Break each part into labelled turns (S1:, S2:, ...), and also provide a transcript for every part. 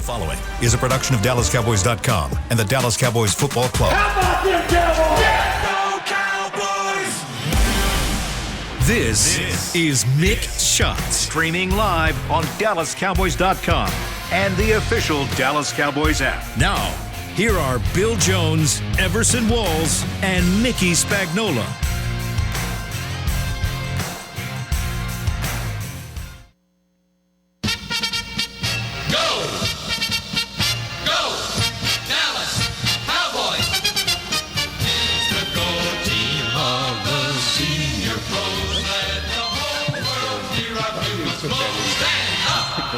S1: The following is a production of DallasCowboys.com and the Dallas Cowboys Football Club.
S2: How about them Cowboys?
S1: Yeah, go Cowboys! This is Mick Shots, streaming live on DallasCowboys.com and the official Dallas Cowboys app. Now, here are Bill Jones, Everson Walls, and Mickey Spagnola.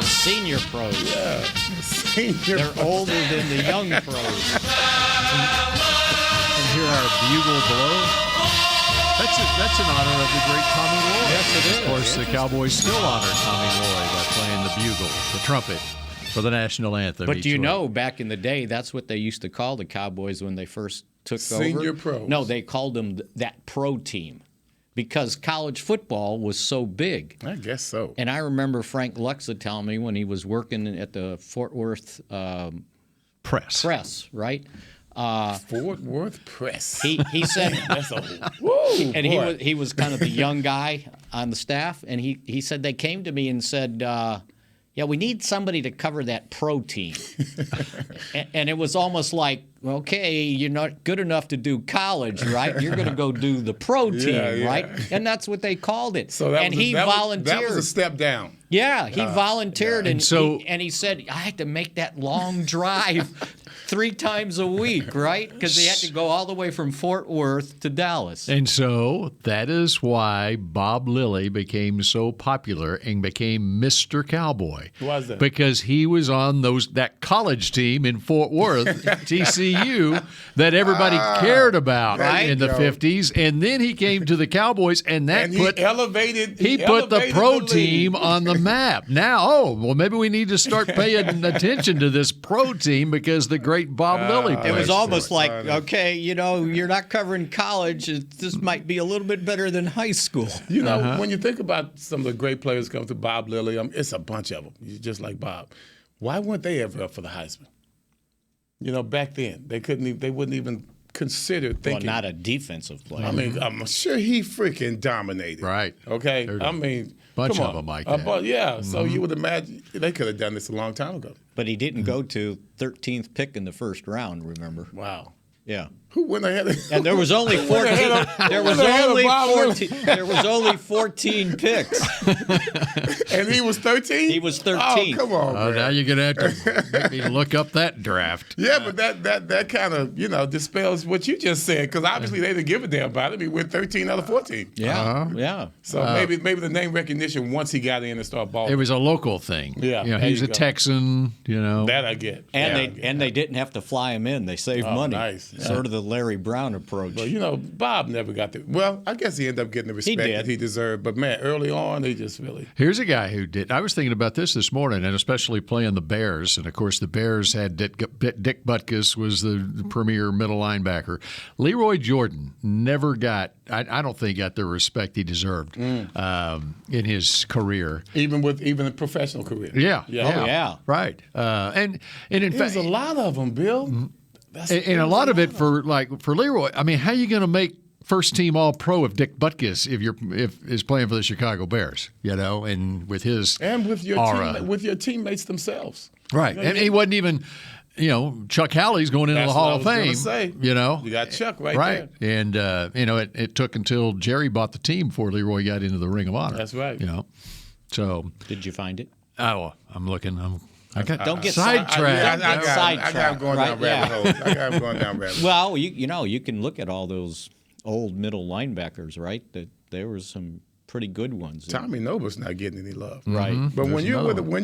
S3: Senior pros.
S4: Yeah. Senior
S3: They're
S4: pros.
S3: older than the young pros. And hear our bugle blow.
S5: That's in honor of the great Tommy Lloyd.
S3: Yes, it is.
S5: Of course, the Cowboys still honor Tommy Lloyd by playing the bugle, the trumpet, for the national anthem.
S3: But do you
S5: week.
S3: know, back in the day, that's what they used to call the Cowboys when they first took over.
S4: Senior pros.
S3: No, they called them that pro team because college football was so big.
S4: I guess so.
S3: And I remember Frank Luxa telling me when he was working at the Fort Worth Press, right?
S4: Fort Worth Press.
S3: He said
S4: That's a woo,
S3: and
S4: boy.
S3: he was kind of the young guy on the staff, and he said they came to me and said, yeah, we need somebody to cover that pro team. And it was almost like, okay, you're not good enough to do college, right? You're going to go do the pro team, right? And that's what they called it.
S4: So that
S3: he volunteered.
S4: That was a step down.
S3: Yeah, he volunteered,
S4: yeah.
S3: and
S5: so-
S3: he said, I had to make that long drive 3 times a week, right? Because they had to go all the way from Fort Worth to Dallas.
S5: And so that is why Bob Lilly became so popular and became Mr. Cowboy.
S4: Why is that?
S5: Because he was on that college team in Fort Worth, TCU, that everybody cared about
S3: Right.
S5: in the 50s. And then he came to the Cowboys, and that
S4: And
S5: put
S4: he elevated
S5: the pro
S4: league.
S5: team on the map. Now, maybe we need to start paying attention to this pro team because the great Bob Lilly
S3: It
S5: played.
S3: was almost like,
S4: I know.
S3: okay, you're not covering college. This might be a little bit better than high school.
S4: You know, when you think about some of the great players come to Bob Lilly, it's a bunch of them. You're just like Bob. Why weren't they ever up for the Heisman? You know, back then they wouldn't even consider
S3: Well,
S4: thinking.
S3: not a defensive player.
S4: I mean, I'm sure he freaking dominated.
S5: Right.
S4: Okay.
S5: There's
S4: I mean,
S5: bunch
S4: come
S5: of
S4: on.
S5: them like
S4: A
S5: that.
S4: yeah. So you would imagine they could have done this a long time ago.
S3: But he didn't go to 13th pick in the first round, remember?
S4: Wow.
S3: Yeah.
S4: Who went ahead?
S3: And there was only 14. There was only 14. There was only 14 picks.
S4: And he was 13.
S3: He was
S4: Oh,
S3: 13.
S4: come on,
S5: Oh,
S4: man.
S5: now you're going to have to make me look up that draft.
S4: Yeah, but that kind of dispels what you just said because obviously they didn't give a damn about it. He went 13 out of 14.
S3: Yeah. Yeah.
S4: So maybe the name recognition once he got in and started balling.
S5: It was a local thing.
S4: Yeah, there
S5: he's
S4: you
S5: a
S4: go.
S5: Texan,
S4: that I get.
S3: And they didn't have to fly him in. They saved money.
S4: nice. Yeah.
S3: Sort of the Larry Brown approach.
S4: But Bob never got the. Well, I guess he ended up getting the respect
S3: did.
S4: that he deserved. But man, early on, they just really.
S5: Here's a guy who did. I was thinking about this morning, and especially playing the Bears. And of course, the Bears had Dick Butkus was the premier middle linebacker. Leroy Jordan never got. I don't think got the respect he deserved in his career.
S4: Even a professional career.
S5: Yeah.
S3: Oh, yeah.
S5: Right. And in fact,
S4: There's a lot of them, Bill.
S5: And a lot of it for Leroy. I mean, how are you going to make first team All Pro if Dick Butkus is playing for the Chicago Bears? And with his
S4: And with your
S5: aura.
S4: with your teammates themselves.
S5: Right, and he wasn't even. Chuck Howley's going into
S4: That's
S5: the Hall
S4: what
S5: of
S4: I was
S5: Fame.
S4: gonna say. You got Chuck right there.
S5: And it took until Jerry bought the team before Leroy got into the Ring of Honor.
S4: That's right.
S5: So.
S3: Did you find it?
S5: Oh, I'm looking. I got
S3: Don't get
S5: sidetracked.
S4: I got him going down rabbit holes. I got him going down rabbit holes.
S3: Well, you can look at all those old middle linebackers, right? That there were some pretty good ones.
S4: Tommy Noble's not getting any love.
S3: Right.
S4: But when
S5: There's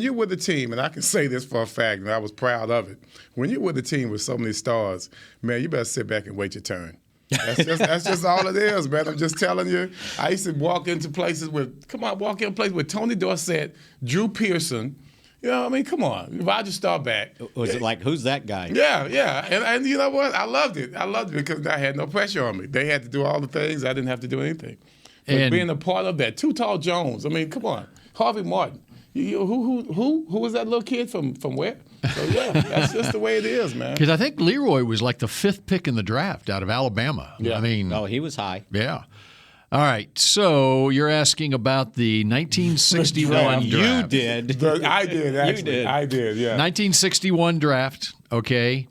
S4: you're with a team, and I can say this for a fact, and I was proud of it, when you're with a team with so many stars, man, you better sit back and wait your turn. That's just all it is, man. I'm just telling you. I used to walk into places with Tony Dorsett, Drew Pearson. Come on. Roger Staubach.
S3: Was it like, who's that guy?
S4: Yeah. And you know what? I loved it. Because I had no pressure on me. They had to do all the things. I didn't have to do anything. But
S5: And
S4: being a part of that. Too Tall Jones. Come on. Harvey Martin. Who was that little kid from where? So yeah, that's just the way it is, man.
S5: Because I think Leroy was like the 5th pick in the draft out of Alabama.
S4: Yeah.
S5: I mean,
S3: Oh, he was high.
S5: yeah. All right, so you're asking about the 1961
S3: You
S5: draft.
S3: did.
S4: I did, actually.
S3: You did.
S4: I did, yeah.
S5: 1961 draft, okay.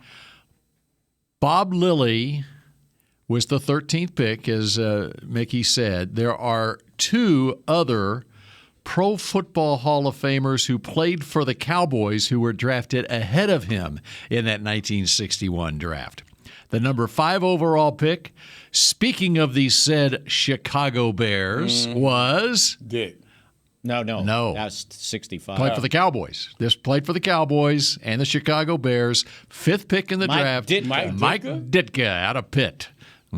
S5: Bob Lilly was the 13th pick, as Mickey said. There are 2 other Pro Football Hall of Famers who played for the Cowboys who were drafted ahead of him in that 1961 draft. The number 5 overall pick, speaking of the said Chicago Bears, was
S4: Did.
S3: No.
S5: No.
S3: That's 65.
S5: played for the Cowboys. This played for the Cowboys and the Chicago Bears. 5th pick in the
S3: Mike
S5: draft.
S3: Ditka.
S5: Mike Ditka out of Pitt.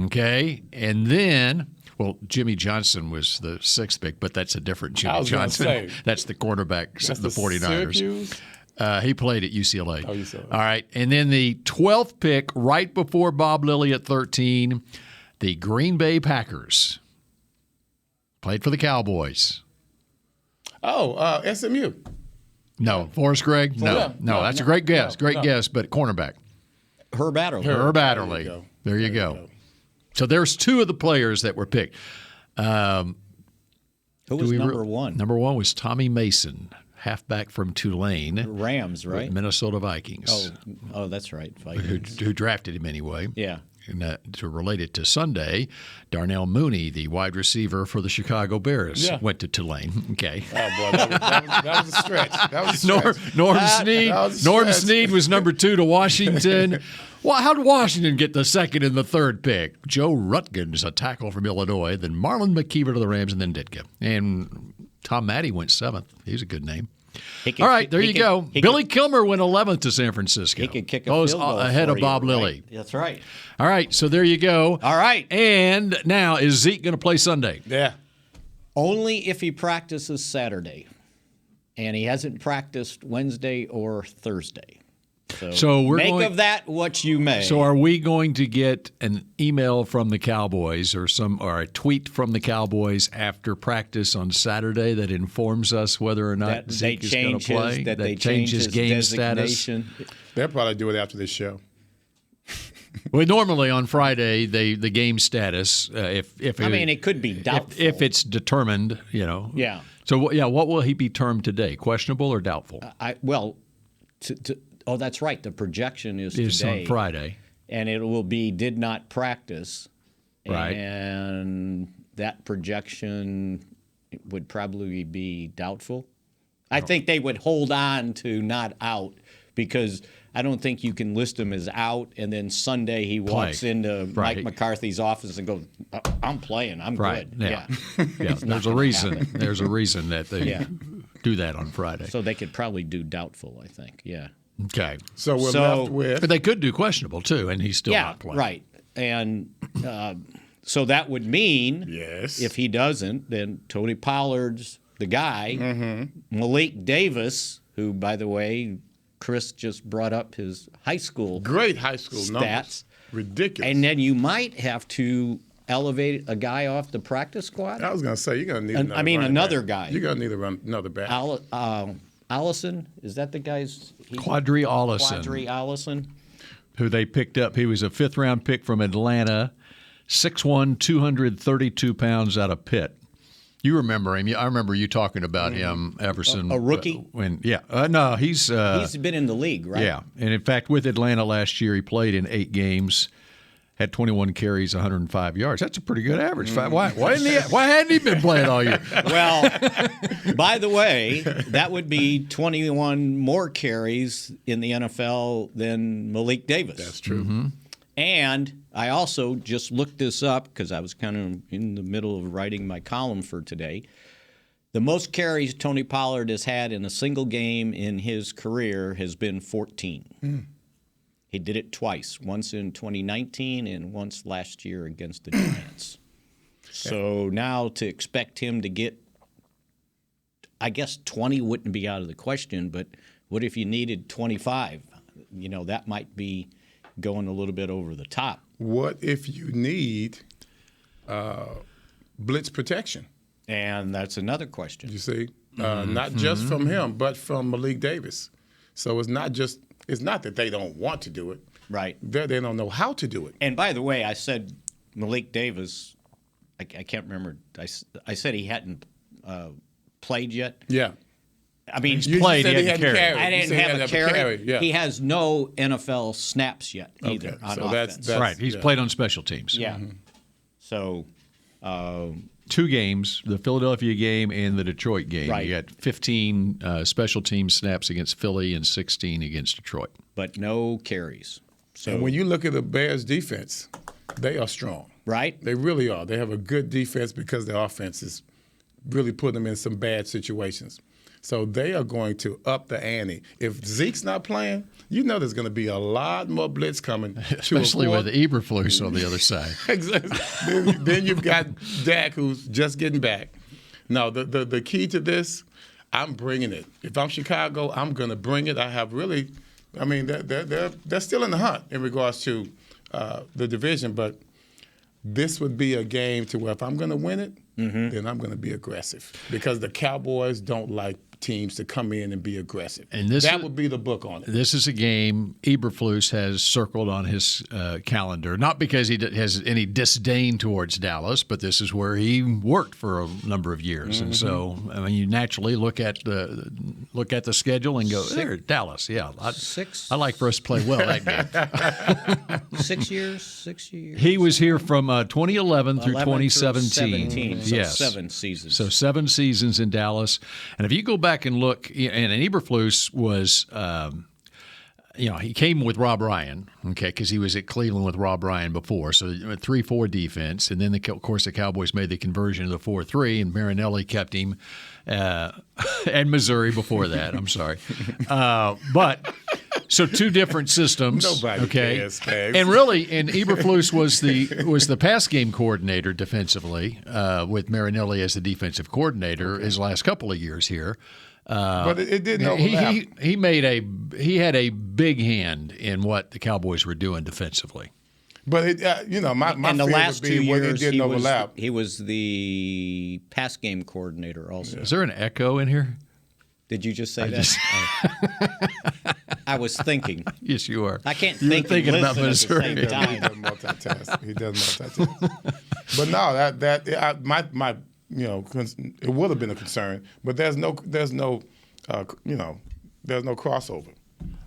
S5: Okay, and then. Well, Jimmy Johnson was the 6th pick, but that's a different Jimmy Johnson.
S4: Say,
S5: that's the quarterback,
S4: that's
S5: the 49ers.
S4: Syracuse?
S5: He played at UCLA.
S4: Oh, UCLA.
S5: All right. And then the 12th pick, right before Bob Lilly at 13, the Green Bay Packers. Played for the Cowboys.
S4: Oh, SMU.
S5: No. Forrest Gregg? No.
S4: Yeah.
S5: No, that's a
S4: No.
S5: great guess.
S4: No.
S5: Great
S4: No.
S5: guess, but cornerback.
S3: Herb Adderley.
S5: Herb Adderley.
S4: go.
S5: There you go. So there's 2 of the players that were picked.
S3: Who was number 1?
S5: Number 1 was Tommy Mason, halfback from Tulane.
S3: Rams, right?
S5: Minnesota Vikings.
S3: Oh, that's right.
S5: Who
S3: Vikings.
S5: drafted him anyway.
S3: Yeah.
S5: And to relate it to Sunday, Darnell Mooney, the wide receiver for the Chicago Bears, went to Tulane. Okay.
S4: Oh, boy, that was a stretch. That was a stretch.
S5: Norm Snead.
S4: that was a
S5: Norm
S4: stretch.
S5: Snead was number 2 to Washington. Well, how did Washington get the 2nd and the 3rd pick? Joe Rutgers, a tackle from Illinois, then Marlon McKeever to the Rams, and then Ditka. And Tom Matte went 7th. He's a good name. All right, there you go. Billy Kilmer went 11th to San Francisco.
S3: He could kick a field goal
S5: ahead
S3: for
S5: of
S3: you,
S5: Bob
S3: right?
S5: Lilly.
S3: That's right.
S5: All right, so there you go.
S3: All right.
S5: And now, is Zeke going to play Sunday?
S4: Yeah.
S3: Only if he practices Saturday. And he hasn't practiced Wednesday or Thursday.
S5: So we're
S3: make
S5: going,
S3: of that what you may.
S5: So are we going to get an email from the Cowboys or a tweet from the Cowboys after practice on Saturday that informs us whether or not
S3: that
S5: Zeke is going to play?
S3: That they
S5: change his game status?
S4: They'll probably do it after this show.
S5: Well, normally on Friday, the game status,
S3: it could be doubtful.
S5: If it's determined,
S3: Yeah.
S5: So, what will he be termed today? Questionable or doubtful?
S3: That's right. The projection is today.
S5: On Friday.
S3: And it will be did not practice.
S5: Right.
S3: And that projection would probably be doubtful. I think they would hold on to not out because I don't think you can list him as out and then Sunday he walks into Mike McCarthy's office and goes, I'm playing. I'm good.
S5: Yeah. There's a reason. There's a reason that they do that on Friday.
S3: So they could probably do doubtful, I think. Yeah.
S5: Okay.
S4: So we're left with.
S5: But they could do questionable too, and he's still not playing.
S3: Right. And so that would mean if he doesn't, then Tony Pollard's the guy. Mm-hmm. Malik Davis, who, by the way, Chris just brought up his high school.
S4: Great high school
S3: stats.
S4: Numbers. Ridiculous.
S3: And then you might have to elevate a guy off the practice squad.
S4: I was going to say, you're going to need
S3: another guy.
S4: You're going to need another back.
S3: Allison, is that the guy's?
S5: Quadri Allison.
S3: Quadri Allison.
S5: Who they picked up. He was a 5th-round pick from Atlanta, 6'1", 232 pounds out of Pitt. You remember him. I remember you talking about him, Everson.
S3: A rookie?
S5: No, he's
S3: been in the league, right?
S5: Yeah. And, in fact, with Atlanta last year, he played in 8 games, had 21 carries, 105 yards. That's a pretty good average. Why hadn't he been playing all year?
S3: Well, by the way, that would be 21 more carries in the NFL than Malik Davis.
S4: That's true.
S5: Mm-hmm.
S3: And I also just looked this up because I was kind of in the middle of writing my column for today. The most carries Tony Pollard has had in a single game in his career has been 14. Mm. He did it twice, once in 2019 and once last year against the Giants. So now to expect him to get, I guess 20 wouldn't be out of the question, but what if you needed 25? That might be going a little bit over the top.
S4: What if you need blitz protection?
S3: And that's another question.
S4: You see? not just from him, but from Malik Davis. So it's not that they don't want to do it.
S3: Right.
S4: They don't know how to do it.
S3: And by the way, I said Malik Davis, I can't remember. I said he hadn't played yet.
S4: Yeah.
S3: I mean,
S5: he's played. He hadn't carried.
S3: I didn't have a carry.
S4: Yeah.
S3: He has no NFL snaps yet either on
S4: so
S3: offense.
S4: that's
S5: Right. He's played on special teams.
S3: Yeah. So,
S5: 2 games, the Philadelphia game and the Detroit game.
S3: Right.
S5: You got 15 special team snaps against Philly and 16 against Detroit.
S3: but no carries. So
S4: And when you look at the Bears' defense, they are strong.
S3: right?
S4: They really are. They have a good defense because their offense is really putting them in some bad situations. So they are going to up the ante. If Zeke's not playing, you know there's going to be a lot more blitz coming.
S5: Especially with Eberflus on the other side.
S4: Exactly. then you've got Dak, who's just getting back. No, the key to this, I'm bringing it. If I'm Chicago, I'm going to bring it. They're still in the hunt in regards to the division, but this would be a game to where if I'm going to win it, then I'm going to be aggressive because the Cowboys don't like teams to come in and be aggressive.
S5: And
S4: that would be the book on it.
S5: This is a game Eberflus has circled on his calendar, not because he has any disdain towards Dallas, but this is where he worked for a number of years, and so you naturally look at the schedule and go, "There, Dallas, yeah, I like for us to play well that game."
S3: 6 years, 6 years.
S5: He was here from 2011 through
S3: 11
S5: 2017.
S3: 17, so
S5: yes,
S3: 7 seasons.
S5: So 7 seasons in Dallas, and if you go back and look, and Eberflus was, he came with Rob Ryan, okay, because he was at Cleveland with Rob Ryan before, so 3-4 defense, and then of course the Cowboys made the conversion to the 4-3, and Marinelli kept him, and Missouri before that. I'm sorry, but. So 2 different systems.
S4: Nobody cares, Spags.
S5: And Eberflus was the pass game coordinator defensively, with Marinelli as the defensive coordinator his last couple of years here.
S4: But it didn't overlap.
S5: He had a big hand in what the Cowboys were doing defensively.
S4: But my
S3: and the
S4: fear
S3: last
S4: would be
S3: 2
S4: when
S3: years,
S4: it didn't overlap.
S3: he was the pass game coordinator also.
S5: Is there an echo in here?
S3: Did you just say that? I was thinking.
S5: Yes, you are.
S3: I can't
S5: You were
S3: think
S5: thinking
S3: and
S5: about
S3: listen at the
S5: Missouri.
S3: same
S4: He
S3: time.
S4: does multitask. But no, it would have been a concern. But there's no crossover.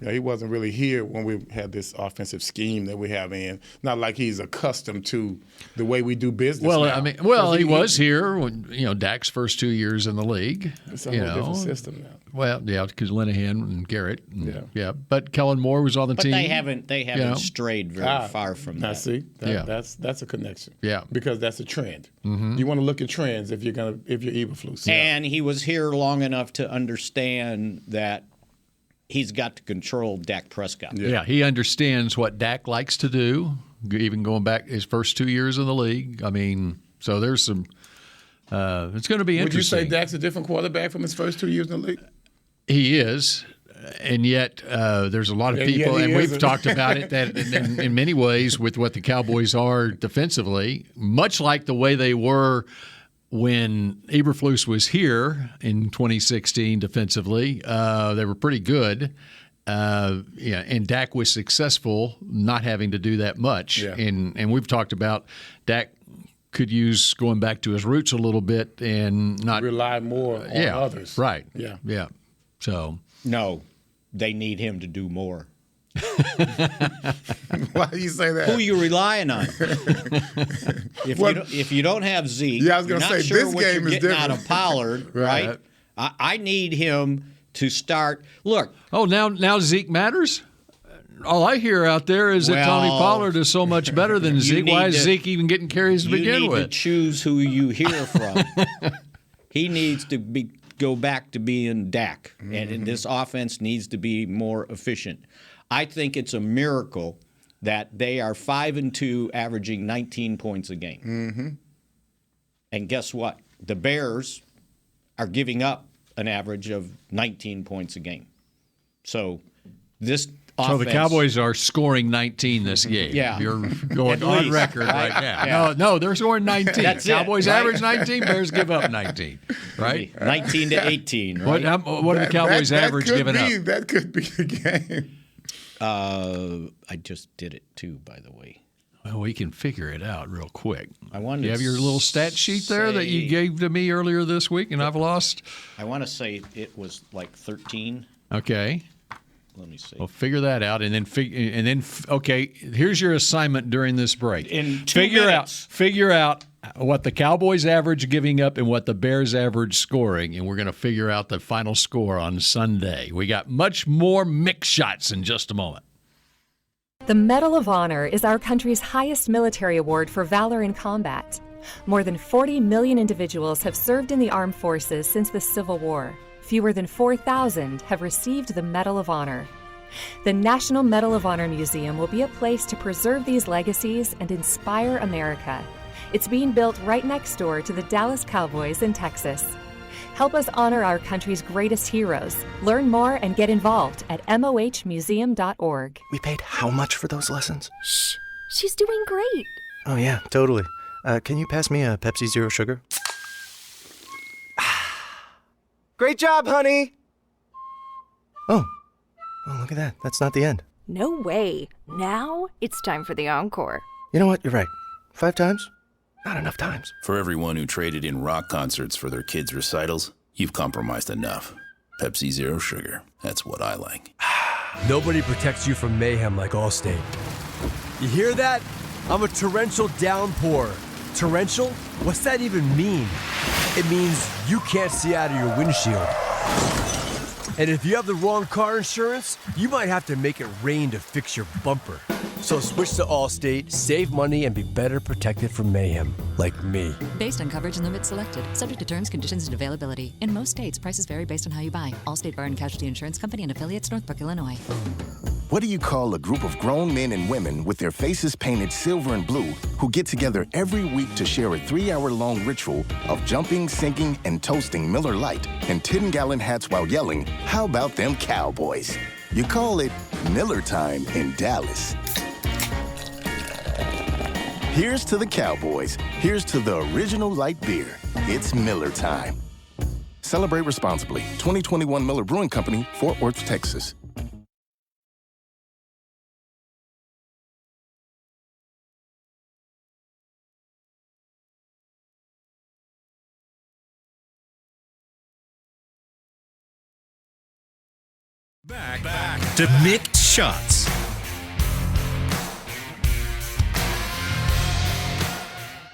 S4: He wasn't really here when we had this offensive scheme that we have in. Not like he's accustomed to the way we do business.
S5: Well,
S4: now.
S5: He was here when Dak's first 2 years in the league.
S4: It's a whole different system now.
S5: Well, yeah, because Linehan and Garrett. But Kellen Moore was on the
S3: But
S5: team.
S3: they haven't strayed very far from that.
S4: See, that's a connection.
S5: Yeah,
S4: because that's a trend. You want to look at trends if you're Eberflus.
S3: And he was here long enough to understand that he's got to control Dak Prescott.
S5: Yeah, he understands what Dak likes to do, even going back his first 2 years in the league. I mean, so there's some. It's going to be interesting.
S4: Would you say Dak's a different quarterback from his first 2 years in the league?
S5: He is, and yet there's a lot of people, and we've talked about it, that in many ways with what the Cowboys are defensively, much like the way they were when Eberflus was here in 2016 defensively, they were pretty good. And Dak was successful not having to do that much.
S4: Yeah.
S5: And we've talked about Dak could use going back to his roots a little bit and not
S4: rely more on others.
S5: Right.
S4: Yeah.
S5: Yeah. So
S3: No, they need him to do more.
S4: Why do you say that?
S3: Who are you relying on? If you don't have Zeke,
S4: Yeah, I was
S3: you're
S4: gonna
S3: not
S4: say,
S3: sure
S4: this
S3: what
S4: game
S3: you're
S4: is
S3: getting out
S4: different.
S3: of Pollard, right? I need him to start. Look,
S5: now Zeke matters? All I hear out there is that Tony
S3: Well,
S5: Pollard is so much better than Zeke.
S3: need
S5: Why is
S3: to-
S5: Zeke even getting carries to
S3: you
S5: begin
S3: need to
S5: with?
S3: choose who you hear from. He needs to go back to being Dak, and this offense needs to be more efficient. I think it's a miracle that they are 5-2, averaging 19 points a game. And guess what? The Bears are giving up an average of 19 points a game. So
S5: So the Cowboys are scoring 19 this game.
S3: Yeah.
S5: You're going on
S3: least,
S5: record
S3: right?
S5: right now.
S3: Yeah.
S5: No, they're scoring 19.
S3: That's it,
S5: Cowboys
S3: right?
S5: average 19, Bears give up 19, right?
S3: 19 to 18, right?
S5: What are the Cowboys average giving up?
S4: That could be the game.
S3: I just did it too, by the way.
S5: Well, we can figure it out real quick.
S3: I wanted
S5: You have
S3: to
S5: your little stat sheet there that you
S3: say-
S5: gave to me earlier this week, and I've lost.
S3: I want to say it was like 13.
S5: Okay.
S3: Let me see.
S5: Well, figure that out, and then okay. Here's your assignment during this break.
S3: In 2 minutes.
S5: Figure out what the Cowboys average giving up and what the Bears average scoring, and we're going to figure out the final score on Sunday. We got much more Mick shots in just a moment.
S2: The Medal of Honor is our country's highest military award for valor in combat. More than 40 million individuals have served in the armed forces since the Civil War. Fewer than 4,000 have received the Medal of Honor. The National Medal of Honor Museum will be a place to preserve these legacies and inspire America. It's being built right next door to the Dallas Cowboys in Texas. Help us honor our country's greatest heroes. Learn more and get involved at mohmuseum.org.
S6: We paid how much for those lessons?
S7: Shh, she's doing great.
S6: Oh, yeah, totally. Can you pass me a Pepsi Zero Sugar? Great job, honey! Oh, look at that. That's not the end.
S7: No way. Now it's time for the encore.
S6: You know what? You're right. 5 times? Not enough times.
S8: For everyone who traded in rock concerts for their kids' recitals, you've compromised enough. Pepsi Zero Sugar. That's what I like.
S9: Nobody protects you from mayhem like Allstate. You hear that? I'm a torrential downpour. Torrential? What's that even mean? It means you can't see out of your windshield. And if you have the wrong car insurance, you might have to make it rain to fix your bumper. So switch to Allstate, save money, and be better protected from mayhem, like me.
S10: Based on coverage and limits selected. Subject to terms, conditions, and availability. In most states, prices vary based on how you buy. Allstate Bar and Casualty Insurance Company and affiliates, Northbrook, Illinois.
S11: What do you call a group of grown men and women with their faces painted silver and blue who get together every week to share a 3-hour-long ritual of jumping, singing, and toasting Miller Lite in 10-gallon hats while yelling, "How about them Cowboys?" You call it Miller Time in Dallas. Here's to the Cowboys. Here's to the original light beer. It's Miller Time. Celebrate responsibly. 2021 Miller Brewing Company, Fort Worth, Texas.
S1: Back to Mick Shots.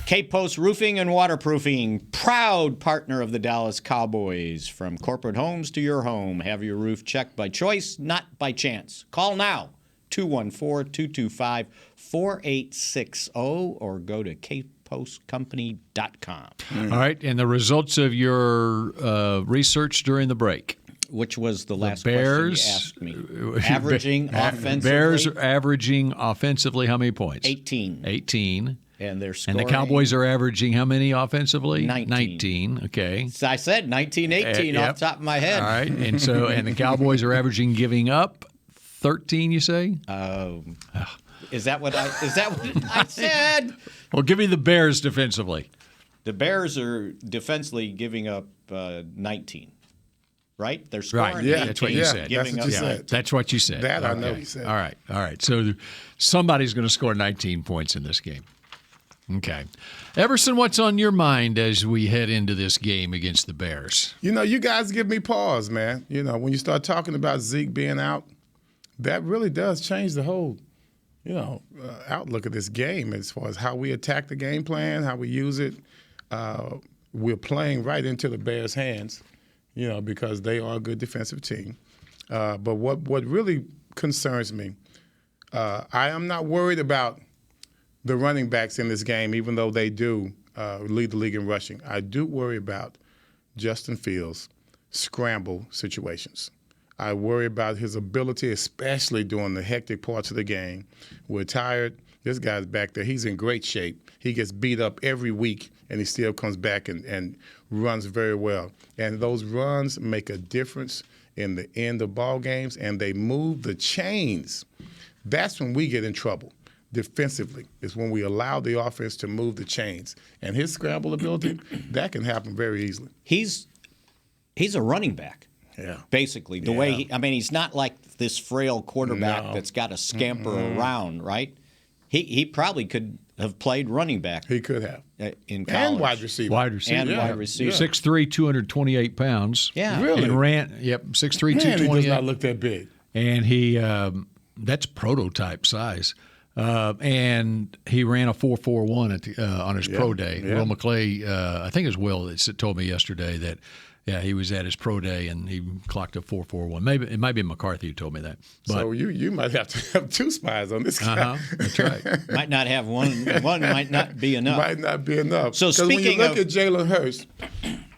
S3: K-Post Roofing and Waterproofing, proud partner of the Dallas Cowboys. From corporate homes to your home, have your roof checked by choice, not by chance. Call now, 214-225-4860, or go to kpostcompany.com.
S5: All right, and the results of your research during the break.
S3: Which was the last
S5: Bears,
S3: question you asked me. Averaging offensively.
S5: Bears are averaging offensively how many points?
S3: 18.
S5: 18.
S3: And they're scoring.
S5: And the Cowboys are averaging how many offensively?
S3: 19.
S5: Okay.
S3: So I said 19-18 off the top of my head.
S5: All right. And the Cowboys are averaging giving up 13, you say?
S3: Is that what I said?
S5: Well, give me the Bears defensively.
S3: The Bears are defensively giving up 19. Right? They're scoring.
S5: Right. Yeah, that's what you said.
S3: Giving
S4: That's what you said.
S5: That's what you said.
S4: That I know you said.
S5: All right. So somebody's going to score 19 points in this game. Okay. Everson, what's on your mind as we head into this game against the Bears?
S4: You know, you guys give me pause, man. You know, when you start talking about Zeke being out, that really does change the whole, outlook of this game as far as how we attack the game plan, how we use it. We're playing right into the Bears' hands, because they are a good defensive team. But what really concerns me, I am not worried about the running backs in this game, even though they do lead the league in rushing. I do worry about Justin Fields' scramble situations. I worry about his ability, especially during the hectic parts of the game. We're tired. This guy's back there. He's in great shape. He gets beat up every week, and he still comes back and runs very well. And those runs make a difference in the end of ball games and they move the chains, that's when we get in trouble. Defensively is when we allow the offense to move the chains. And his scramble ability, that can happen very easily.
S3: He's a running back.
S4: Yeah.
S3: Basically, the way he's not like this frail quarterback that's got to scamper around, right? He probably could have played running back.
S4: He could have.
S3: In college.
S4: And wide receiver.
S5: Wide receiver.
S3: And wide receiver.
S5: 6'3", 228 pounds.
S3: Yeah.
S4: Really?
S5: And ran, 6'3", 228.
S4: He does not look that big.
S5: And he, that's prototype size. And he ran a 4.41 on his pro day.
S4: Yeah.
S5: Will McClay, I think it was Will that told me yesterday that, he was at his pro day and he clocked a 4.41. Maybe it might be McCarthy who told me that. But,
S4: so you might have to have two spies on this guy.
S5: That's right.
S3: Might not have one. One might not be enough.
S4: Might not be enough.
S3: So
S4: when you
S3: speaking
S4: look
S3: of
S4: at Jalen Hurts,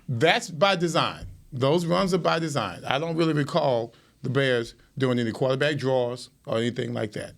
S4: that's by design. Those runs are by design. I don't really recall the Bears doing any quarterback draws or anything like that.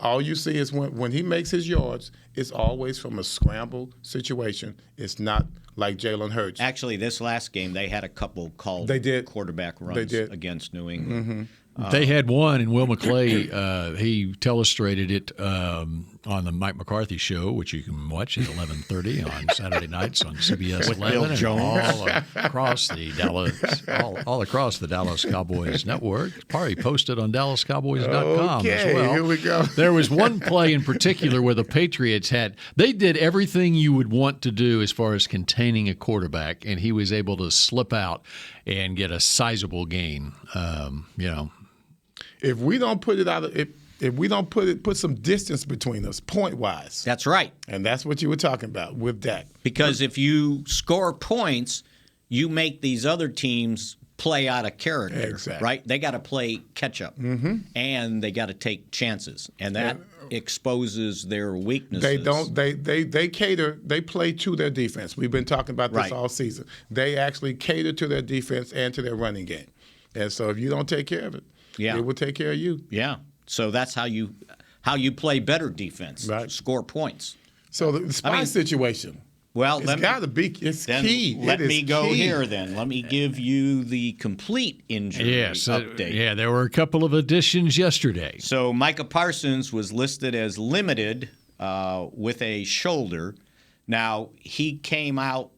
S4: All you see is when he makes his yards, it's always from a scramble situation. It's not like Jalen Hurts.
S3: Actually, this last game, they had a couple called quarterback runs against New England.
S4: Mm-hmm.
S5: They had one, and Will McClay, he telestrated it on the Mike McCarthy show, which you can watch at 11:30 on Saturday nights on CBS 11 and all across the Dallas Cowboys network. It's probably posted on DallasCowboys.com as well.
S4: Here we go.
S5: There was one play in particular where the Patriots they did everything you would want to do as far as containing a quarterback, and he was able to slip out and get a sizable gain.
S4: If we don't put it out, if we don't put some distance between us, point wise.
S3: That's right.
S4: And that's what you were talking about with Dak.
S3: Because if you score points, you make these other teams play out of character.
S4: Exactly.
S3: Right? They got to play catch up, and they got to take chances, and that exposes their weaknesses.
S4: They don't. They cater. They play to their defense. We've been talking about this all season. They actually cater to their defense and to their running game. And so if you don't take care of it, it will take care of you.
S3: Yeah. So that's how you play better defense.
S4: Right.
S3: Score points.
S4: So the spy situation.
S3: Well,
S4: it's got to be. It's key.
S3: Let me go here. Then let me give you the complete injury update.
S5: There were a couple of additions yesterday.
S3: So Micah Parsons was listed as limited with a shoulder. Now he came out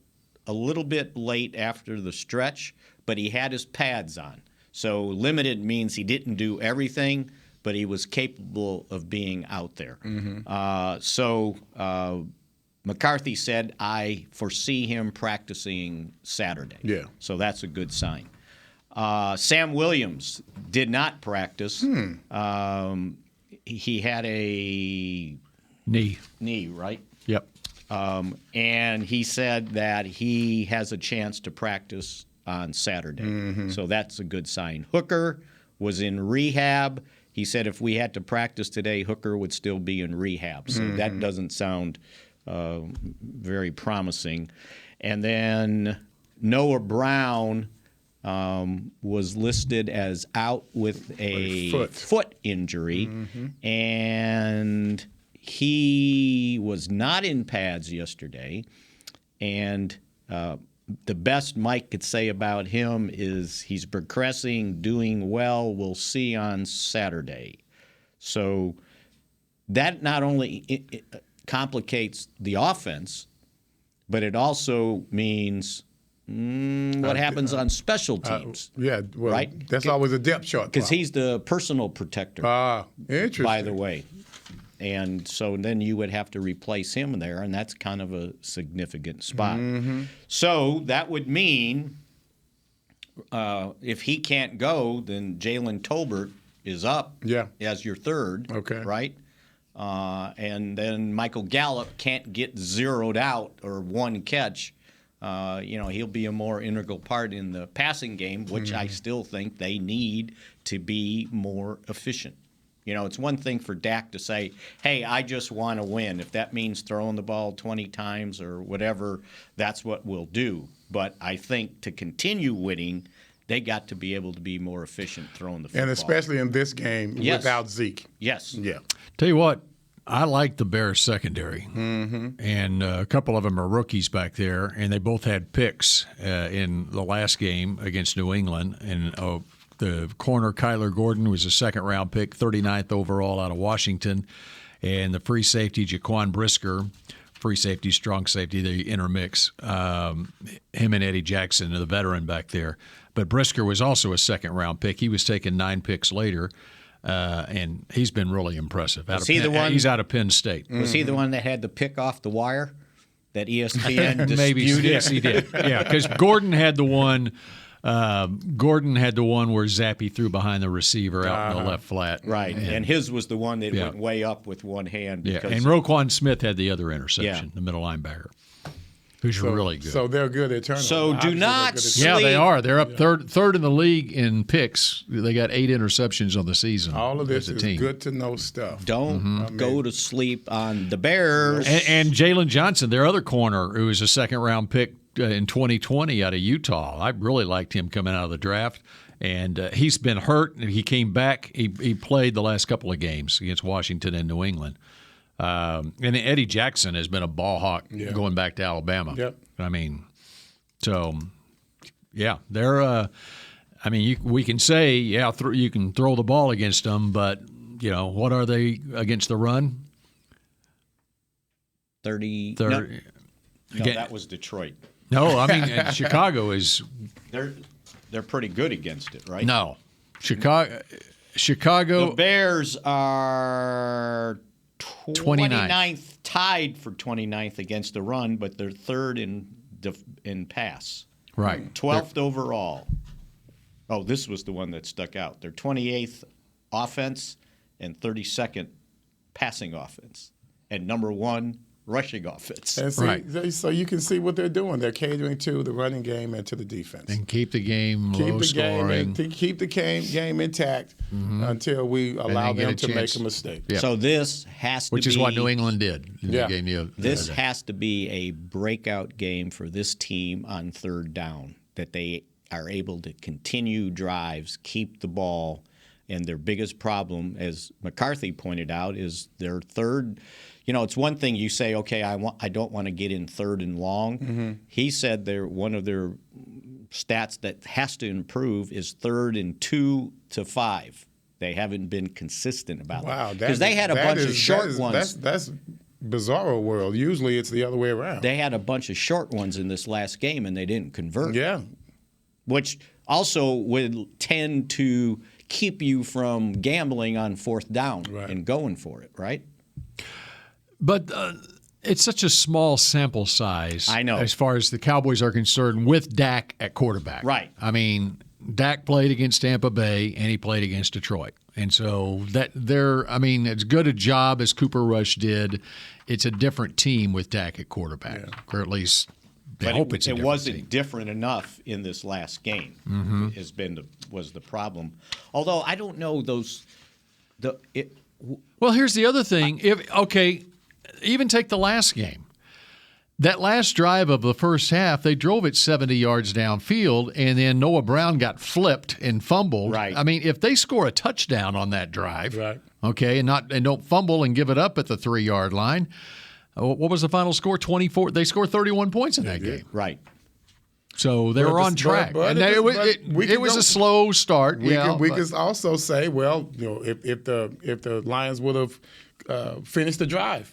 S3: a little bit late after the stretch, but he had his pads on. So limited means he didn't do everything, but he was capable of being out there. So McCarthy said, I foresee him practicing Saturday.
S4: Yeah.
S3: So that's a good sign. Sam Williams did not practice. He had a knee, right?
S5: Yep.
S3: And he said that he has a chance to practice on Saturday. So that's a good sign. Hooker was in rehab. He said if we had to practice today, Hooker would still be in rehab. So that doesn't sound very promising. And then Noah Brown was listed as out with a foot injury. And he was not in pads yesterday. And the best Mike could say about him is he's progressing, doing well. We'll see on Saturday. So that not only complicates the offense, but it also means what happens on special teams.
S4: Right? That's always a depth chart.
S3: Because he's the personal protector.
S4: Interesting.
S3: By the way. And so then you would have to replace him there, and that's kind of a significant spot. So that would mean if he can't go, then Jalen Tolbert is up as your third, right? And then Michael Gallup can't get zeroed out or one catch. He'll be a more integral part in the passing game, which I still think they need to be more efficient. It's one thing for Dak to say, hey, I just want to win. If that means throwing the ball 20 times or whatever, that's what we'll do. But I think to continue winning, they got to be able to be more efficient throwing the football.
S4: And especially in this game without Zeke.
S3: Yes.
S4: Yeah.
S5: Tell you what, I like the Bears secondary. And a couple of them are rookies back there, and they both had picks in the last game against New England. And The corner, Kyler Gordon, was a second-round pick, 39th overall out of Washington. And the free safety, Jaquan Brisker, free safety, strong safety, they intermix. Him and Eddie Jackson, the veteran back there. But Brisker was also a second-round pick. He was taken 9 picks later, and he's been really impressive. He's out of Penn State.
S3: Was he the one that had the pick off the wire that ESPN disputed?
S5: Maybe, yes, he did. Yeah, because Gordon had the one where Zappi threw behind the receiver out in the left flat.
S3: Right, and his was the one that went way up with one hand.
S5: Yeah, and Roquan Smith had the other interception, the middle linebacker, who's really good.
S4: So they're good at turnovers.
S3: So do not sleep.
S5: Yeah, they are. They're up third in the league in picks. They got 8 interceptions on the season.
S4: All of this is good to know stuff.
S3: Don't go to sleep on the Bears.
S5: And Jalen Johnson, their other corner, who was a second-round pick in 2020 out of Utah. I really liked him coming out of the draft. And he's been hurt. He came back. He played the last couple of games against Washington and New England. And Eddie Jackson has been a ball hawk going back to Alabama.
S4: Yep.
S5: I mean, so, yeah, they're we can say, you can throw the ball against them, but, what are they against the run?
S3: 30. No, that was Detroit.
S5: No, I mean, Chicago is.
S3: They're pretty good against it, right?
S5: No. Chicago.
S3: The Bears are 29th, tied for 29th against the run, but they're third in pass.
S5: Right.
S3: 12th overall. Oh, this was the one that stuck out. They're 28th offense and 32nd passing offense, and number 1 rushing offense.
S4: And see, so you can see what they're doing. They're catering to the running game and to the defense.
S5: And keep the game low scoring.
S4: Keep the game intact until we allow them to make a mistake.
S5: Yeah.
S3: So this has to be.
S5: Which is what New England did.
S3: This has to be a breakout game for this team on third down, that they are able to continue drives, keep the ball. And their biggest problem, as McCarthy pointed out, is their third. It's one thing you say, okay, I don't want to get in third and long. He said one of their stats that has to improve is 3rd and 2 to 5. They haven't been consistent about that. Because they had a bunch of short ones.
S4: That's bizarro world. Usually it's the other way around.
S3: They had a bunch of short ones in this last game, and they didn't convert.
S4: Yeah.
S3: Which also would tend to keep you from gambling on fourth down and going for it, right?
S5: But it's such a small sample size.
S3: I know.
S5: As far as the Cowboys are concerned with Dak at quarterback.
S3: Right.
S5: I mean, Dak played against Tampa Bay and he played against Detroit. And so as good a job as Cooper Rush did, it's a different team with Dak at quarterback. Yeah. Or at least I hope it's a different team. It wasn't
S3: different enough in this last game. Was the problem. Although I don't know
S5: Well, here's the other thing. Even take the last game. That last drive of the first half, they drove it 70 yards downfield, and then Noah Brown got flipped and fumbled.
S3: Right.
S5: I mean, if they score a touchdown on that drive, and don't fumble and give it up at the 3-yard line, what was the final score? 24. They scored 31 points in that game.
S3: Right.
S5: So they were on track. It was a slow start.
S4: We could also say, if the Lions would have finished the drive,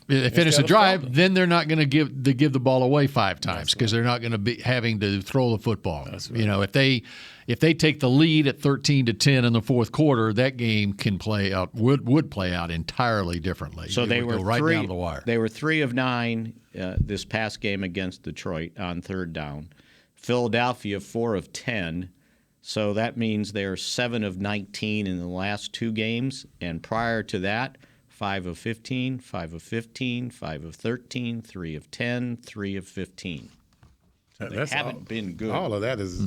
S5: then they're not going to give the ball away 5 times because they're not going to be having to throw the football. That's right. If they take the lead at 13-10 in the fourth quarter, that game can play out would play out entirely differently.
S3: So they were
S5: go right down to the wire.
S3: They were 3 of 9 this past game against Detroit on third down. Philadelphia 4 of 10, so that means they're 7 of 19 in the last 2 games, and prior to that, 5 of 15, 5 of 15, 5 of 13, 3 of 10, 3 of 15. So they haven't been good.
S4: All of that is,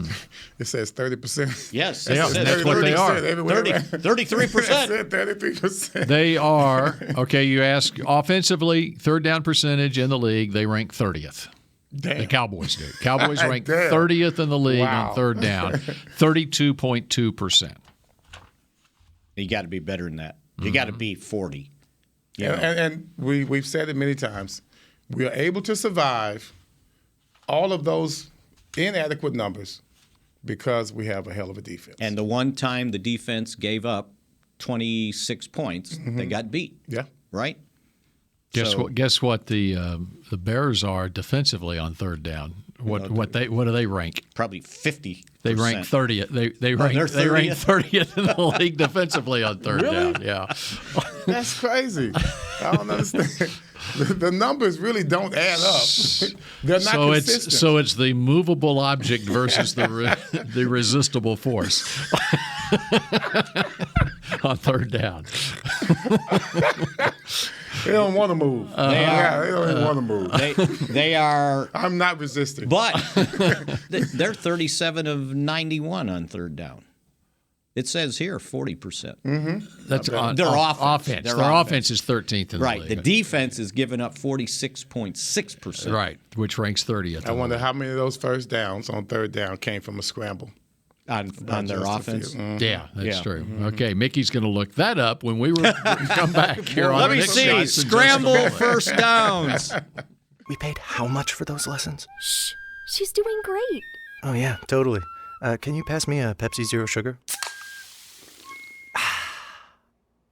S4: it says 30%.
S3: Yes,
S5: that's what they are.
S3: 33%.
S4: 33%.
S5: They are, you ask offensively, third down percentage in the league, they rank 30th.
S4: Damn.
S5: The Cowboys do. Cowboys rank 30th in the league on third down, 32.2%.
S3: You got to be better than that. You got to be 40.
S4: And we've said it many times. We are able to survive all of those inadequate numbers because we have a hell of a defense.
S3: And the one time the defense gave up 26 points, they got beat.
S4: Yeah.
S3: Right?
S5: Guess what the Bears are defensively on third down? What do they rank?
S3: Probably 50%.
S5: They rank 30th. They rank 30th in the league defensively on third
S4: Really?
S5: down. Yeah.
S4: That's crazy. I don't understand. The numbers really don't add up. They're not consistent.
S5: So it's the movable object versus the resistible force on third down.
S4: They don't want to move. They don't even want to move.
S3: They are.
S4: I'm not resisting.
S3: But they're 37 of 91 on third down. It says here 40%.
S4: Mm-hmm.
S5: That's
S3: their offense.
S5: Their offense is 13th in the league.
S3: Right. The defense is giving up 46.6%.
S5: Right, which ranks 30th.
S4: I wonder how many of those first downs on third down came from a scramble.
S3: On their offense?
S5: Yeah, that's true. Mm-hmm. Okay, Mickey's going to look that up when we come back here on
S3: Let me see. Scramble first downs.
S6: We paid how much for those lessons?
S7: Shh. She's doing great.
S6: Oh, yeah, totally. Can you pass me a Pepsi Zero Sugar?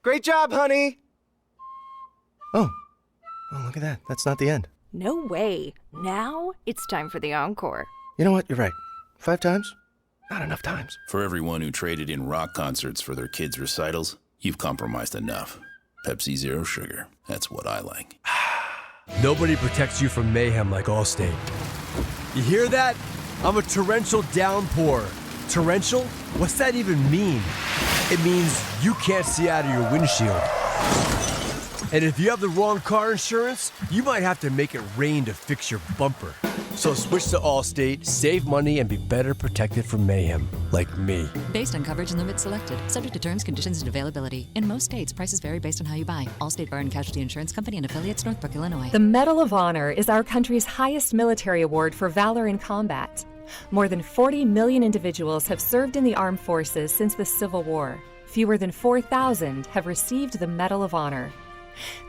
S6: Great job, honey! Oh, look at that. That's not the end.
S7: No way. Now it's time for the encore.
S6: You know what? You're right. 5 times? Not enough times.
S8: For everyone who traded in rock concerts for their kids' recitals, you've compromised enough. Pepsi Zero Sugar. That's what I like.
S9: Nobody protects you from mayhem like Allstate. You hear that? I'm a torrential downpour. Torrential? What's that even mean? It means you can't see out of your windshield. And if you have the wrong car insurance, you might have to make it rain to fix your bumper. So switch to Allstate, save money, and be better protected from mayhem, like me.
S10: Based on coverage and limits selected, subject to terms, conditions, and availability. In most states, prices vary based on how you buy. Allstate Bar and Casualty Insurance Company and affiliates, Northbrook, Illinois.
S2: The Medal of Honor is our country's highest military award for valor in combat. More than 40 million individuals have served in the armed forces since the Civil War. Fewer than 4,000 have received the Medal of Honor.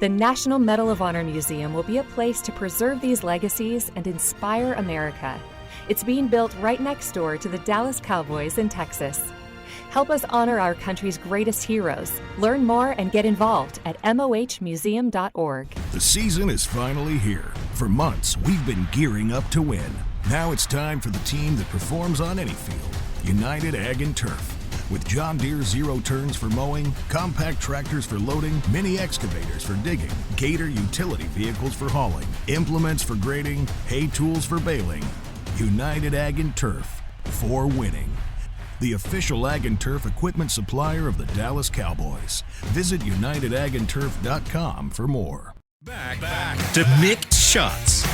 S2: The National Medal of Honor Museum will be a place to preserve these legacies and inspire America. It's being built right next door to the Dallas Cowboys in Texas. Help us honor our country's greatest heroes. Learn more and get involved at mohmuseum.org.
S1: The season is finally here. For months, we've been gearing up to win. Now it's time for the team that performs on any field, United Ag and Turf. With John Deere zero turns for mowing, compact tractors for loading, mini excavators for digging, Gator utility vehicles for hauling, implements for grading, hay tools for baling. United Ag and Turf, for winning. The official Ag and Turf equipment supplier of the Dallas Cowboys. Visit UnitedAgAndTurf.com for more. Back to Mick Shots.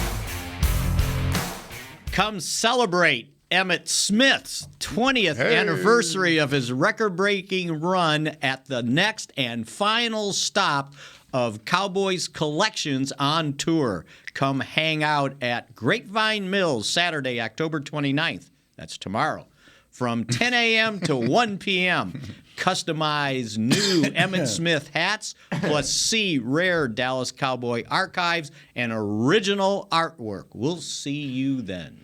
S3: Come celebrate Emmitt Smith's 20th anniversary of his record-breaking run at the next and final stop of Cowboys Collections on tour. Come hang out at Grapevine Mills Saturday, October 29th. That's tomorrow. From 10 a.m. to 1 p.m. Customize new Emmitt Smith hats, plus see rare Dallas Cowboy archives and original artwork. We'll see you then.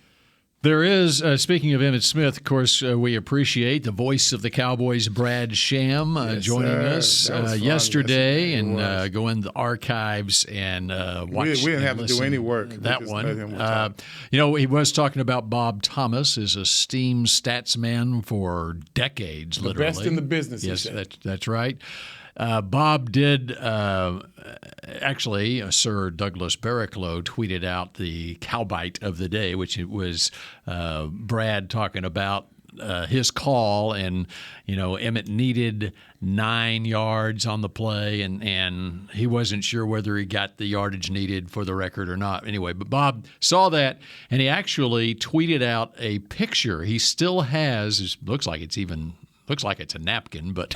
S5: There is, speaking of Emmitt Smith, of course, we appreciate the voice of the Cowboys, Brad Sham, joining us yesterday and go in the archives and watch.
S4: We didn't have to do any work.
S5: That one. He was talking about Bob Thomas as a steam statsman for decades, literally.
S4: The best in the business,
S5: yes, that's right. Bob did actually, Sir Douglas Barraclough tweeted out the cowbite of the day, which it was Brad talking about his call, and Emmitt needed 9 yards on the play, and he wasn't sure whether he got the yardage needed for the record or not. Anyway, but Bob saw that, and he actually tweeted out a picture he still has. It looks like it's a napkin, but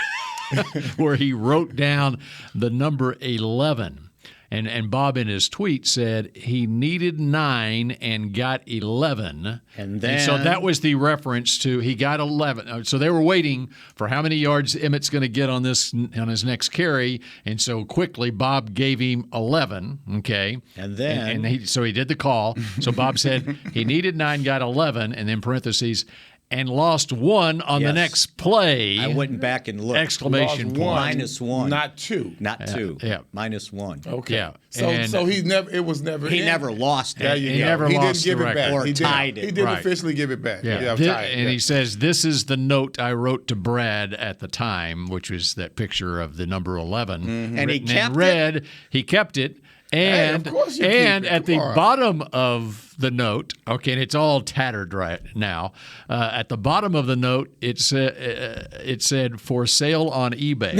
S5: where he wrote down the number 11. And Bob in his tweet said he needed 9 and got 11. And so that was the reference to he got 11. So they were waiting for how many yards Emmitt's going to get on his next carry. And so quickly Bob gave him 11. Okay.
S3: And then
S5: so he did the call. So Bob said he needed 9, got 11, and then parentheses, and lost 1 on the
S3: Yes.
S5: next play.
S3: I went back and looked.
S5: Exclamation point.
S3: -1.
S4: Not 2.
S3: Not 2.
S5: Yeah.
S3: -1.
S4: Okay.
S5: Yeah.
S4: So
S5: And-
S4: he never. It was never.
S3: He never lost
S4: There
S3: it.
S4: you
S5: He
S4: go.
S5: never
S4: he
S5: lost
S4: didn't give
S5: the
S4: it back.
S5: record.
S3: Or
S4: he didn't,
S3: tied it.
S4: He didn't
S5: Right.
S4: officially give it back.
S5: Yeah.
S4: Tied it.
S5: And he says, "This is the note I wrote to Brad at the time," which was that picture of the number 11.
S4: Mm-hmm.
S3: And he
S5: written
S3: kept
S5: in red. He kept it. And,
S4: of course you keep
S5: and
S4: it.
S5: at the
S4: Come on.
S5: bottom of the note, okay, and it's all tattered right now. At the bottom of the note, it said "for sale on eBay."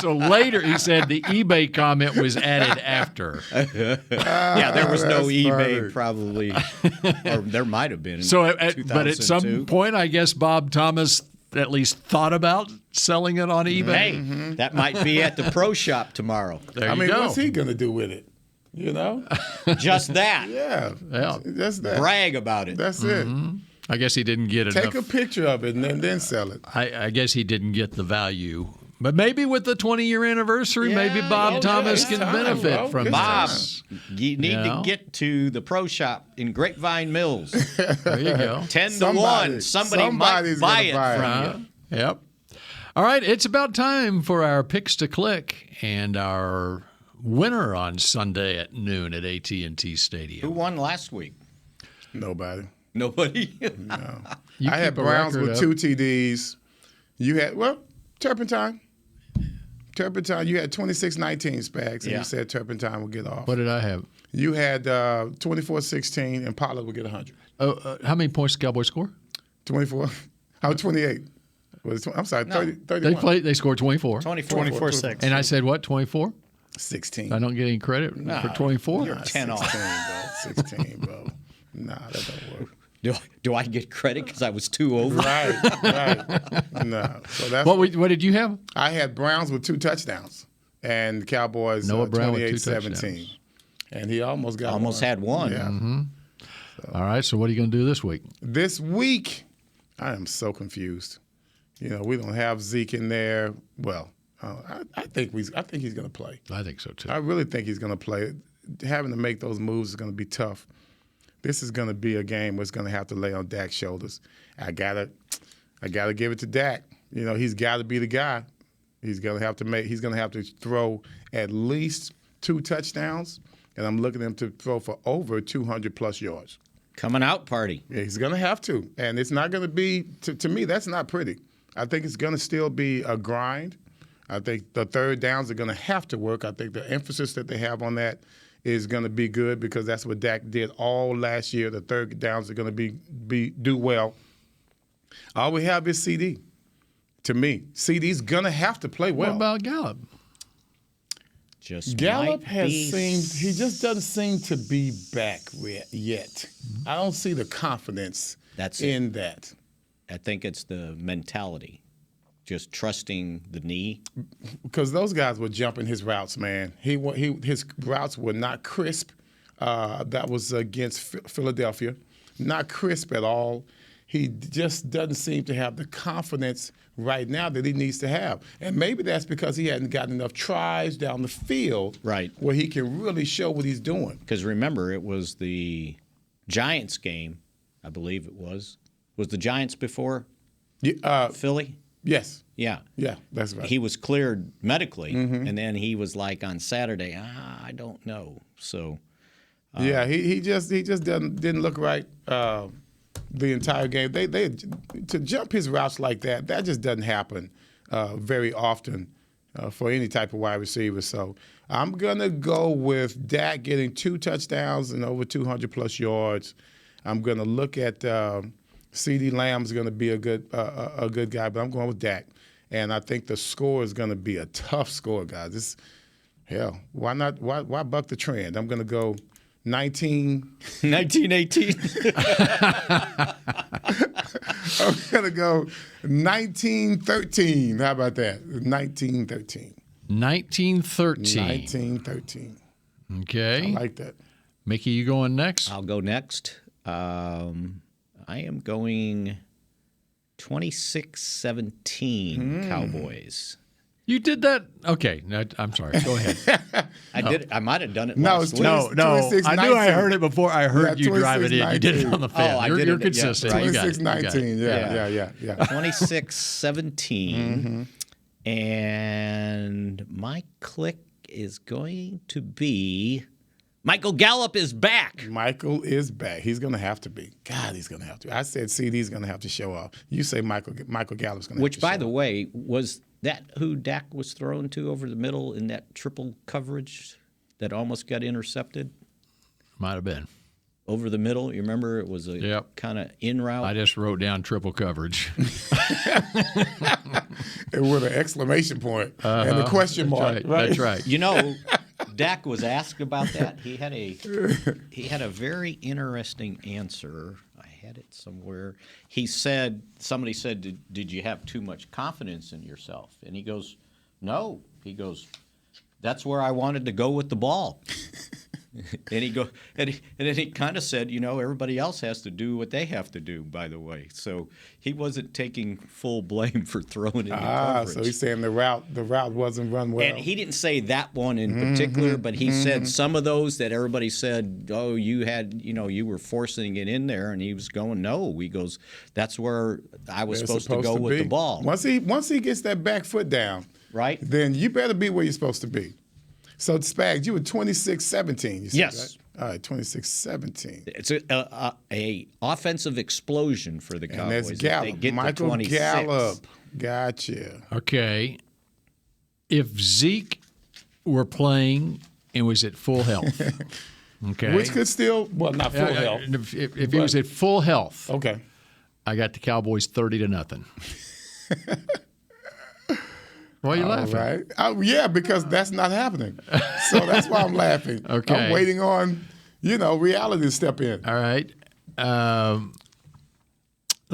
S5: So later, he said the eBay comment was added after.
S3: Yeah, there was no
S4: That's
S3: eBay
S4: funny.
S3: probably, or there might have been. In
S5: So, but at some
S3: 2002.
S5: point, I guess Bob Thomas at least thought about selling it on eBay.
S3: Hey, that might be at the pro shop tomorrow.
S5: There
S4: I
S5: you
S4: mean,
S5: go.
S4: what's he gonna do with it? You know?
S3: Just that.
S4: Yeah.
S5: Yeah.
S4: That's that.
S3: Brag about it.
S4: That's
S5: I guess he didn't get
S4: it.
S5: enough.
S4: Take a picture of it and then sell it.
S5: I guess he didn't get the value. But maybe with the 20-year anniversary, maybe Bob Thomas
S4: it's
S5: can
S4: time,
S5: benefit
S4: bro.
S5: from
S4: It's
S3: Bob,
S5: this.
S3: you need
S5: You know?
S3: to get to the pro shop in Grapevine Mills.
S5: There you go.
S3: 10 to
S4: Somebody-
S3: 1. Somebody might
S4: somebody's
S3: buy
S4: gonna
S3: it
S4: buy it.
S3: from you.
S5: Yep. All right, it's about time for our picks to click and our winner on Sunday at noon at AT&T Stadium.
S3: Who won last week?
S4: Nobody.
S3: Nobody.
S5: You
S4: I had
S5: keep a
S4: Browns
S5: record
S4: with
S5: up.
S4: 2 TDs. You had, Turpentine. Turpentine, you had 26-19 Spags, and
S3: Yeah.
S4: you said Turpentine would get off.
S5: What did I have?
S4: You had 24-16, and Pollard would get 100.
S5: How many points did Cowboys score?
S4: 24. How 28? Was it I'm sorry, 30, 31.
S5: They scored 24.
S3: 24-6.
S5: And I said what? 24?
S4: 16.
S5: I don't get any credit for 24.
S3: You're 10 off.
S4: 16, bro. Nah, that don't work.
S3: Do I get credit because I was 2 over?
S4: Right. No. So that's
S5: What did you have?
S4: I had Browns with 2 touchdowns, and Cowboys
S5: Noah Brown with 2
S4: 28-17.
S5: touchdowns.
S4: And he almost got
S3: Almost
S4: one.
S3: had one.
S4: Yeah.
S5: All right, so what are you going to do this week?
S4: This week, I am so confused. You know, we don't have Zeke in there. Well, I think he's going to play.
S5: I think so, too.
S4: I really think he's going to play. Having to make those moves is going to be tough. This is going to be a game where it's going to have to lay on Dak's shoulders. I gotta give it to Dak. You know, he's got to be the guy. He's going to have to throw at least 2 touchdowns, and I'm looking at him to throw for over 200+ yards.
S3: Coming out party.
S4: Yeah, he's going to have to, and it's not going to be. To me, that's not pretty. I think it's going to still be a grind. I think the third downs are going to have to work. I think the emphasis that they have on that is going to be good because that's what Dak did all last year. The third downs are going to do well. All we have is CD. To me, CD's going to have to play well.
S5: What about Gallup?
S4: Gallup he just doesn't seem to be back yet. I don't see the confidence in that.
S3: I think it's the mentality, just trusting the knee.
S4: Because those guys were jumping his routes, man. His routes were not crisp. That was against Philadelphia. Not crisp at all. He just doesn't seem to have the confidence right now that he needs to have. And maybe that's because he hadn't gotten enough tries down the field where he can really show what he's doing.
S3: Because remember, it was the Giants game, I believe it was. Was the Giants before Philly?
S4: Yes.
S3: Yeah.
S4: Yeah, that's right.
S3: He was cleared medically, and then he was like on Saturday, I don't know. So.
S4: Yeah, he just didn't look right the entire game. They to jump his routes like that just doesn't happen very often for any type of wide receiver. So I'm gonna go with Dak getting 2 touchdowns and over 200+ yards. I'm gonna look at CeeDee Lamb's gonna be a good guy, but I'm going with Dak. And I think the score is gonna be a tough score, guys. Why not? Why buck the trend? I'm gonna go
S3: 1918.
S4: I'm going to go 1913. How about that? 1913.
S5: 1913. Okay.
S4: I like that.
S5: Mickey, you going next?
S3: I'll go next. I am going 26-17 Cowboys.
S5: You did that? Okay. No, I'm sorry. Go ahead.
S3: I did. I might have done it.
S4: No,
S3: last
S4: it's
S3: week.
S5: I knew I heard it before. I heard you drive it in. You did it on the fan.
S3: Oh,
S5: you're consistent.
S3: Yeah, right.
S4: 26-19. Yeah.
S3: 26-17. And my click is going to be Michael Gallup is back.
S4: Michael is back. He's going to have to be. God, he's going to have to. I said CD's going to have to show off. You say Michael Gallup's going to have to show off.
S3: Which, by the way, was that who Dak was thrown to over the middle in that triple coverage that almost got intercepted?
S5: Might have been.
S3: Over the middle, you remember it was a kind of in route.
S5: I just wrote down triple coverage.
S4: With an exclamation point and a question mark.
S5: That's right.
S3: You know, Dak was asked about that. He had a very interesting answer. I had it somewhere. Somebody said, "Did you have too much confidence in yourself?" And he goes, "No." He goes, "That's where I wanted to go with the ball." And then he kind of said, everybody else has to do what they have to do, by the way. So he wasn't taking full blame for throwing in the coverage.
S4: So he's saying the route wasn't run well.
S3: And he didn't say that one in particular, but he said some of those that everybody said, oh, you were forcing it in there, and he was going, no. He goes, that's where I was supposed to go with the ball.
S4: Once he gets that back foot down,
S3: right,
S4: then you better be where you're supposed to be. So, Spags, you were 26-17, you said,
S3: yes.
S4: Right? All right, 26-17.
S3: It's a offensive explosion for the Cowboys.
S4: And that's Gallup.
S3: They get
S4: Michael
S3: to 26.
S4: Gallup. Gotcha.
S5: Okay. If Zeke were playing and was at full health, okay.
S4: Which could still, not full health.
S5: If he was at full health,
S4: okay.
S5: I got the Cowboys 30-0. Why are you laughing?
S4: Right. Yeah, because that's not happening. So that's why I'm laughing.
S5: Okay.
S4: I'm waiting on, reality to step in.
S5: All right. Let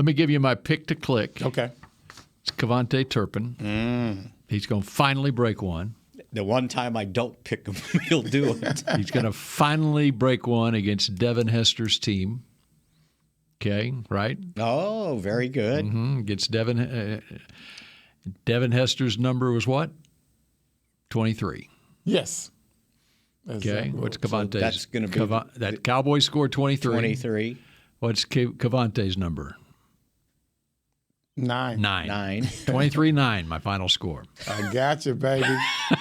S5: me give you my pick to click.
S4: Okay.
S5: It's Kevontae Turpin. He's going to finally break one.
S3: The one time I don't pick him, he'll do it.
S5: He's going to finally break one against Devin Hester's team. Okay, right?
S3: Oh, very good.
S5: Against Devin. Devin Hester's number was what? 23.
S4: Yes.
S5: Okay. What's Kevontae's?
S3: So that's going to be
S5: that Cowboys scored 23.
S3: 23.
S5: What's Kevontae's number?
S4: 9.
S5: 23-9, my final score.
S4: I got you, baby.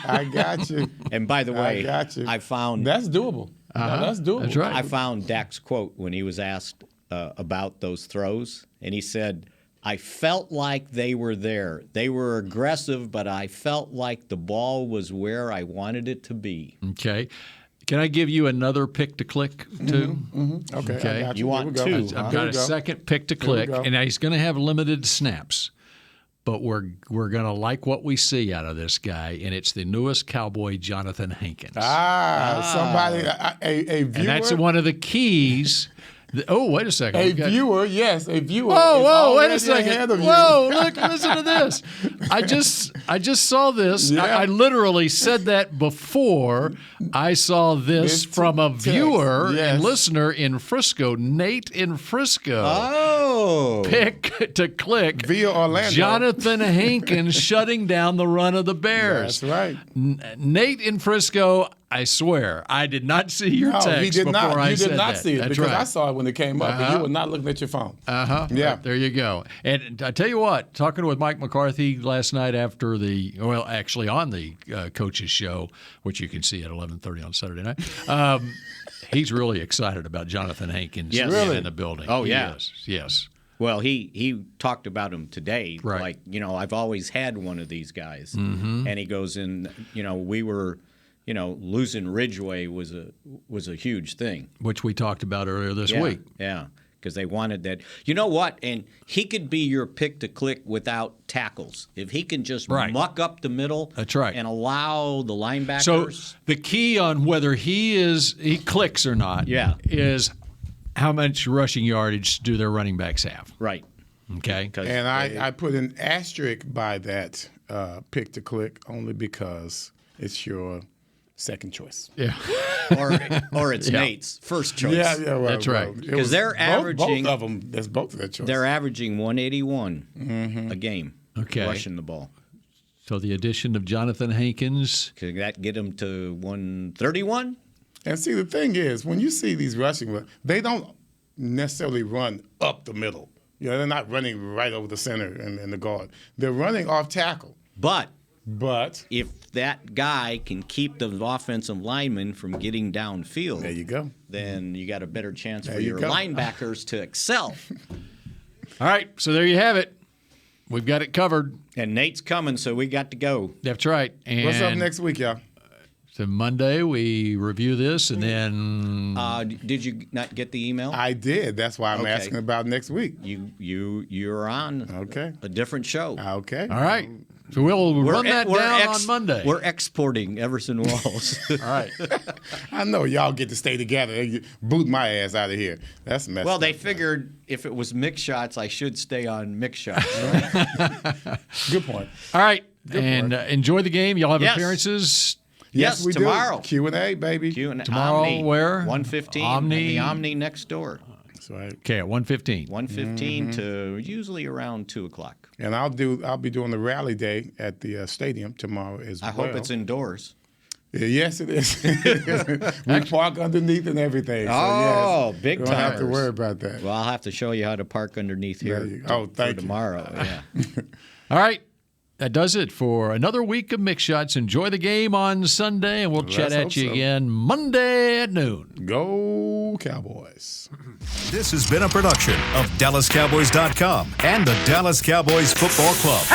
S4: I got you.
S3: And by the way,
S4: I got you.
S3: I found
S4: that's doable. No, that's doable.
S5: That's right.
S3: I found Dak's quote when he was asked about those throws, and he said, I felt like they were there. They were aggressive, but I felt like the ball was where I wanted it to be.
S5: Okay. Can I give you another pick to click, too?
S4: Okay. I got
S3: you want two?
S5: I've got a second pick to click, and he's going to have limited snaps. But we're going to like what we see out of this guy, and it's the newest Cowboy, Jonathan Hankins.
S4: Somebody, a viewer.
S5: And that's one of the keys. Wait a second.
S4: A viewer.
S5: Whoa, wait a second. Whoa, look, listen to this. I just saw this.
S4: Yeah.
S5: I literally said that before I saw this from a viewer and listener in Frisco, Nate in Frisco.
S3: Oh.
S5: Pick to click.
S4: Via Orlando.
S5: Jonathan Hankins shutting down the run of the Bears.
S4: That's right.
S5: Nate in Frisco, I swear, I did not see your text before I said that.
S4: You did not see it because I saw it when it came up, but you were not looking at your phone. Yeah.
S5: There you go. And I tell you what, talking with Mike McCarthy last night after on the coach's show, which you can see at 11:30 on Saturday night, he's really excited about Jonathan Hankins in the building.
S3: Oh, yeah.
S5: Yes.
S3: Well, he talked about him today.
S5: Right.
S3: Like, I've always had one of these guys. And he goes in, we were – losing Ridgeway was a huge thing,
S5: which we talked about earlier this week.
S3: Yeah, because they wanted that. You know what? And he could be your pick to click without tackles if he can just muck up the middle.
S5: That's right.
S3: And allow the linebackers.
S5: So the key on whether he clicks or not, is how much rushing yardage do their running backs have?
S3: Right.
S5: Okay.
S4: And I put an asterisk by that pick to click only because it's your second choice.
S5: Yeah.
S3: or it's Nate's first choice.
S4: Yeah, well,
S5: that's right.
S3: Because they're averaging
S4: both of them. That's both of their choice.
S3: They're averaging 181 a game.
S5: Okay.
S3: Rushing the ball.
S5: So the addition of Jonathan Hankins.
S3: Could that get him to 131?
S4: And see, the thing is, when you see these rushing, they don't necessarily run up the middle. They're not running right over the center and the guard. They're running off tackle.
S3: But
S4: if
S3: that guy can keep the offensive lineman from getting downfield,
S4: there you go.
S3: Then you got a better chance for your linebackers to excel.
S5: All right, so there you have it. We've got it covered.
S3: And Nate's coming, so we got to go.
S5: That's right. And
S4: what's up next week, y'all?
S5: So Monday we review this, and then
S3: did you not get the email?
S4: I did. That's why I'm asking about next week.
S3: You're on a different show.
S4: Okay.
S5: All right. So we'll run that down on Monday.
S3: We're exporting Everson Walls.
S5: All right.
S4: I know y'all get to stay together. You boot my ass out of here. That's messed up.
S3: Well, they figured if it was Mick Shots, I should stay on Mick Shots.
S4: Good point.
S5: All right. Enjoy the game. Y'all have appearances.
S4: Yes, we
S3: tomorrow.
S4: Do. Q&A, baby.
S5: Tomorrow
S3: Omni,
S5: where?
S3: 1:15.
S5: Omni.
S3: The Omni next door.
S4: That's right.
S5: Okay, at 1:15.
S3: 1:15 to usually around 2 o'clock.
S4: And I'll be doing the rally day at the stadium tomorrow as well.
S3: I hope it's indoors.
S4: Yes, it is. We park underneath and everything.
S3: So
S4: yes,
S3: big time.
S4: Don't have to worry about that.
S3: Well, I'll have to show you how to park underneath here.
S4: Thank you.
S3: Tomorrow. Yeah.
S5: All right. That does it for another week of Mix Shots. Enjoy the game on Sunday, and we'll chat at you again Monday at noon.
S4: Go Cowboys.
S1: This has been a production of DallasCowboys.com and the Dallas Cowboys Football Club.